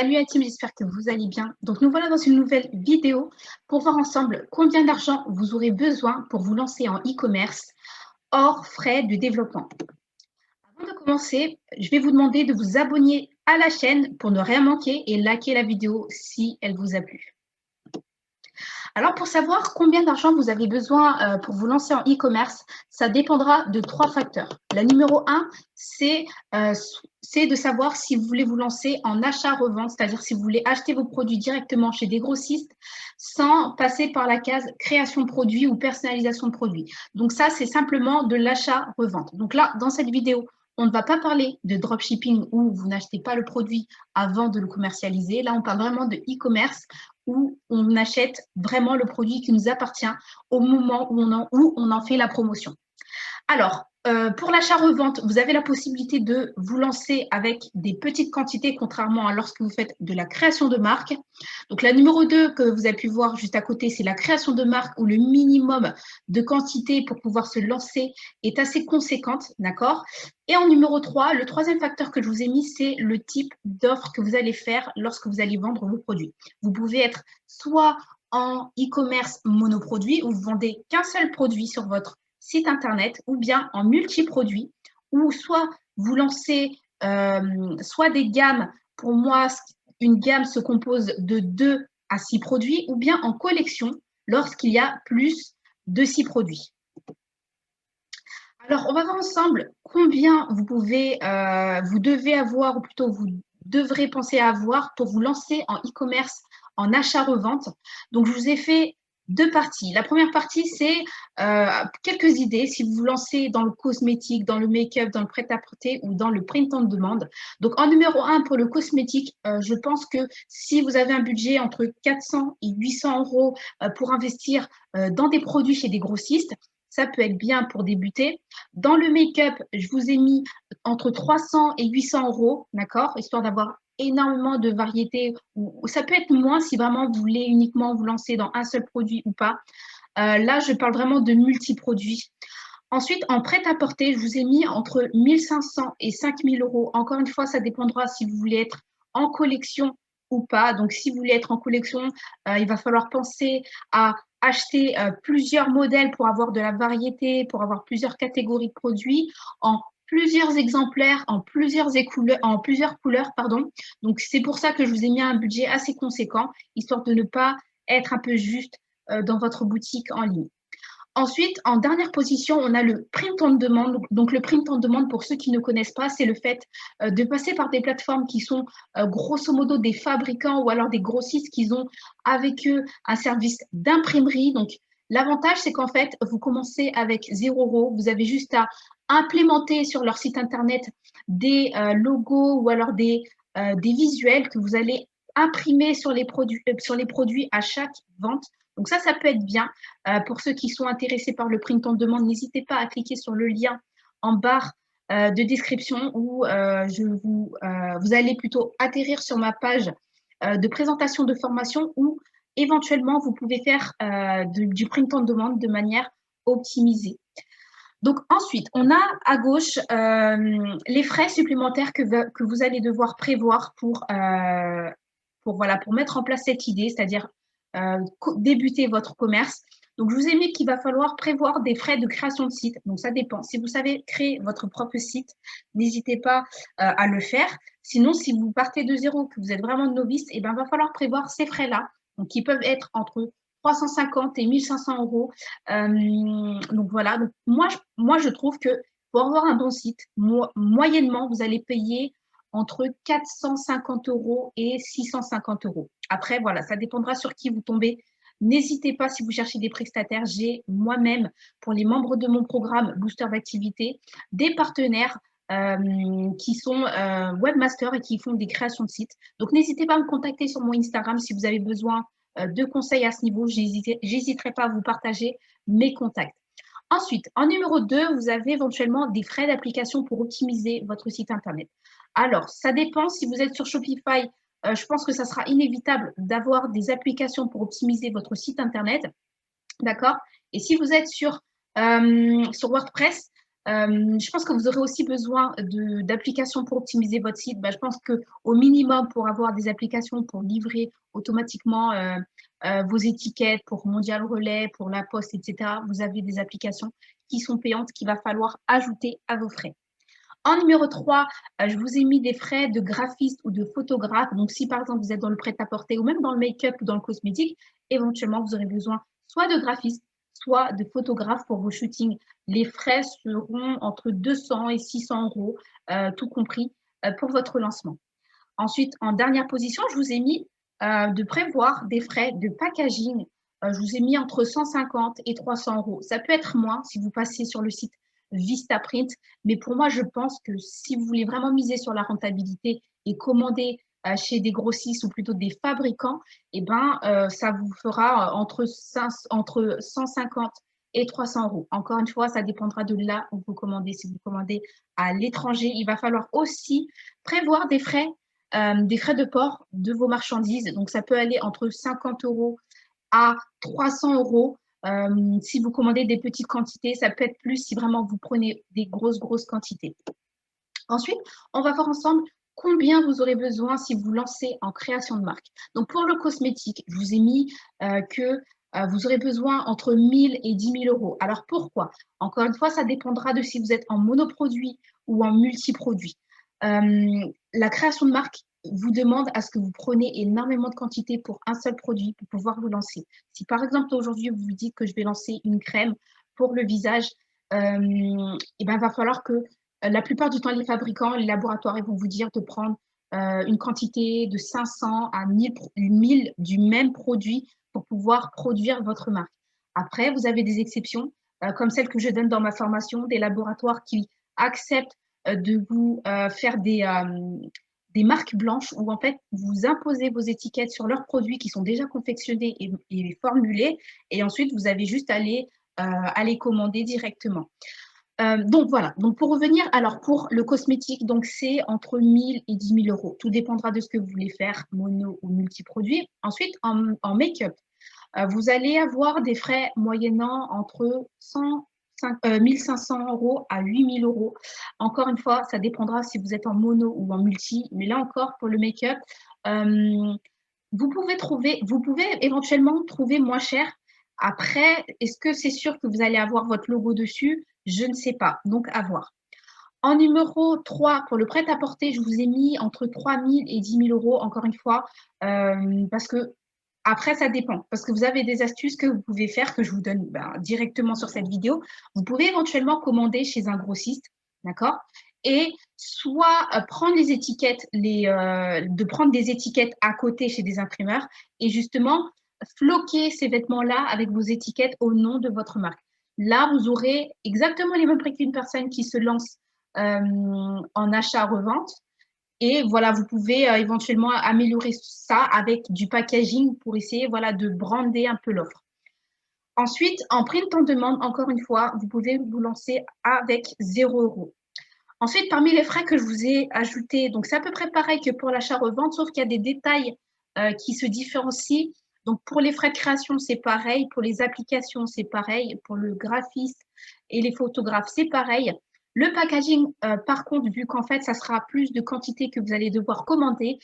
Salut à team, j'espère que vous allez bien. Donc nous voilà dans une nouvelle vidéo pour voir ensemble combien d'argent vous aurez besoin pour vous lancer en e-commerce hors frais de développement. Avant de commencer, je vais vous demander de vous abonner à la chaîne pour ne rien manquer et liker la vidéo si elle vous a plu. Alors, pour savoir combien d'argent vous avez besoin pour vous lancer en e-commerce, ça dépendra de 3 facteurs. La numéro 1, c'est de savoir si vous voulez vous lancer en achat-revente, c'est-à-dire si vous voulez acheter vos produits directement chez des grossistes sans passer par la case création de produits ou personnalisation de produits. Donc ça, c'est simplement de l'achat-revente. Donc là, dans cette vidéo, on ne va pas parler de dropshipping où vous n'achetez pas le produit avant de le commercialiser. Là, on parle vraiment de e-commerce où on achète vraiment le produit qui nous appartient au moment où on en fait la promotion. Alors, pour l'achat-revente, vous avez la possibilité de vous lancer avec des petites quantités, contrairement à lorsque vous faites de la création de marque. Donc, la numéro 2 que vous avez pu voir juste à côté, c'est la création de marque où le minimum de quantité pour pouvoir se lancer est assez conséquente, d'accord? Et en numéro 3, le troisième facteur que je vous ai mis, c'est le type d'offre que vous allez faire lorsque vous allez vendre vos produits. Vous pouvez être soit en e-commerce monoproduit où vous vendez qu'un seul produit sur votre site internet ou bien en multi-produits où soit vous lancez soit des gammes, pour moi, une gamme se compose de 2 à 6 produits ou bien en collection lorsqu'il y a plus de 6 produits. Alors, on va voir ensemble combien vous devez avoir, ou plutôt vous devrez penser à avoir pour vous lancer en e-commerce, en achat-revente. Donc, je vous ai fait 2 parties. La première partie, c'est quelques idées si vous vous lancez dans le cosmétique, dans le make-up, dans le prêt-à-porter ou dans le print on demand. Donc, en numéro 1, pour le cosmétique, je pense que si vous avez un budget entre 400 et 800 euros pour investir dans des produits chez des grossistes, ça peut être bien pour débuter. Dans le make-up, je vous ai mis entre 300 et 800 euros, d'accord, histoire d'avoir énormément de variétés. Ou ça peut être moins si vraiment vous voulez uniquement vous lancer dans un seul produit ou pas. Là, je parle vraiment de multi-produits. Ensuite, en prêt-à-porter, je vous ai mis entre 1500 et 5000 euros. Encore une fois, ça dépendra si vous voulez être en collection ou pas. Donc, si vous voulez être en collection, il va falloir penser à acheter plusieurs modèles pour avoir de la variété, pour avoir plusieurs catégories de produits en plusieurs exemplaires, en plusieurs couleurs, pardon. Donc, c'est pour ça que je vous ai mis un budget assez conséquent, histoire de ne pas être un peu juste dans votre boutique en ligne. Ensuite, en dernière position, on a le print on demand. Donc, le print on demand, pour ceux qui ne connaissent pas, c'est le fait de passer par des plateformes qui sont grosso modo des fabricants ou alors des grossistes qui ont avec eux un service d'imprimerie. Donc, l'avantage, c'est qu'en fait, vous commencez avec 0 euros. Vous avez juste à implémenter sur leur site internet des logos ou alors des visuels que vous allez imprimer sur les produits à chaque vente. Donc ça peut être bien. Pour ceux qui sont intéressés par le print on demand, n'hésitez pas à cliquer sur le lien en barre de description où vous allez plutôt atterrir sur ma page de présentation de formation où éventuellement vous pouvez faire du print on demand de manière optimisée. Donc ensuite, on a à gauche les frais supplémentaires que vous allez devoir prévoir pour mettre en place cette idée, c'est-à-dire débuter votre commerce. Donc, je vous ai mis qu'il va falloir prévoir des frais de création de site. Donc, ça dépend. Si vous savez créer votre propre site, n'hésitez pas à le faire. Sinon, si vous partez de zéro, que vous êtes vraiment novice, il va falloir prévoir ces frais-là, donc qui peuvent être entre 350 et 1500 euros. Donc, voilà. Donc, moi, je trouve que pour avoir un bon site, moyennement, vous allez payer entre 450 euros et 650 euros. Après, voilà, ça dépendra sur qui vous tombez. N'hésitez pas si vous cherchez des prestataires. J'ai moi-même, pour les membres de mon programme Booster d'activité, des partenaires qui sont webmasters et qui font des créations de sites. Donc, n'hésitez pas à me contacter sur mon Instagram si vous avez besoin de conseils à ce niveau. J'hésiterai pas à vous partager mes contacts. Ensuite, en numéro 2, vous avez éventuellement des frais d'application pour optimiser votre site Internet. Alors, ça dépend. Si vous êtes sur Shopify, je pense que ça sera inévitable d'avoir des applications pour optimiser votre site Internet. D'accord? Et si vous êtes sur WordPress, Je pense que vous aurez aussi besoin d'applications pour optimiser votre site. Je pense qu'au minimum, pour avoir des applications pour livrer automatiquement vos étiquettes pour Mondial Relais, pour La Poste, etc., vous avez des applications qui sont payantes qu'il va falloir ajouter à vos frais. En numéro 3, je vous ai mis des frais de graphiste ou de photographe. Donc, si par exemple, vous êtes dans le prêt-à-porter ou même dans le make-up ou dans le cosmétique, éventuellement, vous aurez besoin soit de graphiste, soit de photographe pour vos shootings. Les frais seront entre 200 et 600 euros, tout compris, pour votre lancement. Ensuite, en dernière position, je vous ai mis de prévoir des frais de packaging. Je vous ai mis entre 150 et 300 euros. Ça peut être moins si vous passez sur le site Vistaprint, mais pour moi, je pense que si vous voulez vraiment miser sur la rentabilité et commander chez des grossistes ou plutôt des fabricants, ça vous fera entre 150 et 300 euros. Encore une fois, ça dépendra de là où vous commandez. Si vous commandez à l'étranger, il va falloir aussi prévoir des frais de port de vos marchandises. Donc, ça peut aller entre 50 euros à 300 euros. Si vous commandez des petites quantités, ça peut être plus si vraiment vous prenez des grosses quantités. Ensuite, on va voir ensemble combien vous aurez besoin si vous lancez en création de marque. Donc, pour le cosmétique, je vous ai mis que vous aurez besoin entre 1000 et 10 000 euros. Alors, pourquoi? Encore une fois, ça dépendra de si vous êtes en monoproduit ou en multiproduit. La création de marque vous demande à ce que vous preniez énormément de quantité pour un seul produit pour pouvoir vous lancer. Si par exemple aujourd'hui vous vous dites que je vais lancer une crème pour le visage, il va falloir que la plupart du temps les fabricants, les laboratoires, ils vont vous dire de prendre une quantité de 500 à 1000 du même produit pour pouvoir produire votre marque. Après, vous avez des exceptions, comme celle que je donne dans ma formation, des laboratoires qui acceptent de vous faire des marques blanches où en fait vous imposez vos étiquettes sur leurs produits qui sont déjà confectionnés et formulés, et ensuite vous avez juste à les commander directement. Donc voilà, donc pour revenir, alors pour le cosmétique, donc c'est entre 1000 et 10 000 euros. Tout dépendra de ce que vous voulez faire, mono ou multiproduit. Ensuite, en make-up, vous allez avoir des frais moyennant entre 1500 euros à 8000 euros. Encore une fois, ça dépendra si vous êtes en mono ou en multi. Mais là encore, pour le make-up, vous pouvez éventuellement trouver moins cher. Après, est-ce que c'est sûr que vous allez avoir votre logo dessus? Je ne sais pas. Donc, à voir. En numéro 3, pour le prêt-à-porter, je vous ai mis entre 3000 et 10 000 euros, encore une fois, parce que après, ça dépend. Parce que vous avez des astuces que vous pouvez faire, que je vous donne directement sur cette vidéo. Vous pouvez éventuellement commander chez un grossiste, d'accord? Et soit prendre les étiquettes, de prendre des étiquettes à côté chez des imprimeurs et justement floquer ces vêtements-là avec vos étiquettes au nom de votre marque. Là, vous aurez exactement les mêmes prix qu'une personne qui se lance en achat-revente. Et voilà, vous pouvez éventuellement améliorer ça avec du packaging pour essayer voilà, de brander un peu l'offre. Ensuite, en print on demande, encore une fois, vous pouvez vous lancer avec 0 euros. Ensuite, parmi les frais que je vous ai ajoutés, donc c'est à peu près pareil que pour l'achat-revente, sauf qu'il y a des détails qui se différencient. Donc, pour les frais de création, c'est pareil. Pour les applications, c'est pareil. Pour le graphiste et les photographes, c'est pareil. Le packaging, par contre, vu qu'en fait, ça sera plus de quantité que vous allez devoir commander,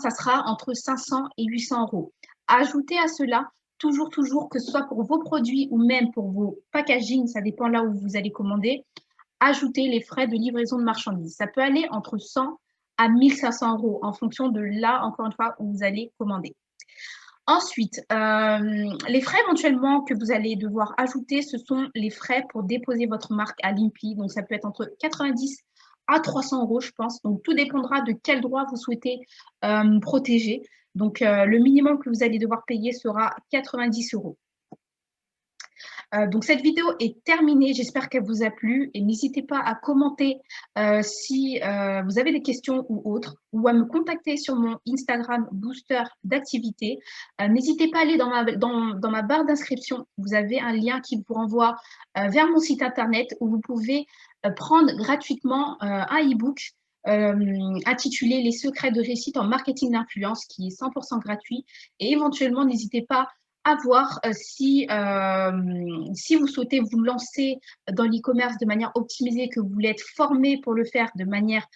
ça sera entre 500 et 800 euros. Ajoutez à cela, toujours, que ce soit pour vos produits ou même pour vos packaging, ça dépend là où vous allez commander, ajoutez les frais de livraison de marchandises. Ça peut aller entre 100 à 1500 euros en fonction de là, encore une fois, où vous allez commander. Ensuite, les frais éventuellement que vous allez devoir ajouter, ce sont les frais pour déposer votre marque à l'INPI. Donc, ça peut être entre 90 à 300 euros, je pense. Donc, tout dépendra de quel droit vous souhaitez protéger. Donc, le minimum que vous allez devoir payer sera 90 euros. Donc, cette vidéo est terminée. J'espère qu'elle vous a plu. Et n'hésitez pas à commenter si vous avez des questions ou autres, ou à me contacter sur mon Instagram Booster d'activité. N'hésitez pas à aller dans ma barre d'inscription. Vous avez un lien qui vous renvoie vers mon site internet où vous pouvez prendre gratuitement un e-book intitulé Les secrets de réussite en marketing d'influence qui est 100% gratuit. Et éventuellement, n'hésitez pas à voir si vous souhaitez vous lancer dans l'e-commerce de manière optimisée, que vous voulez être formé pour le faire de manière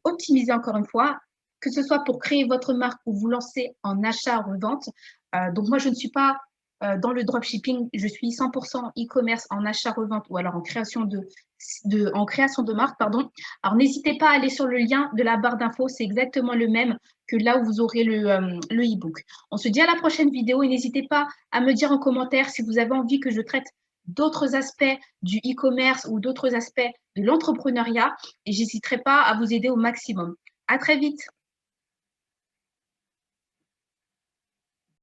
optimisée encore une fois, que ce soit pour créer votre marque ou vous lancer en achat-revente. Donc moi, je ne suis pas dans le dropshipping, je suis 100% e-commerce en achat-revente ou alors en création de marque, pardon. Alors n'hésitez pas à aller sur le lien de la barre d'infos, c'est exactement le même que là où vous aurez le e-book. On se dit à la prochaine vidéo et n'hésitez pas à me dire en commentaire si vous avez envie que je traite d'autres aspects du e-commerce ou d'autres aspects de l'entrepreneuriat et j'hésiterai pas à vous aider au maximum. À très vite.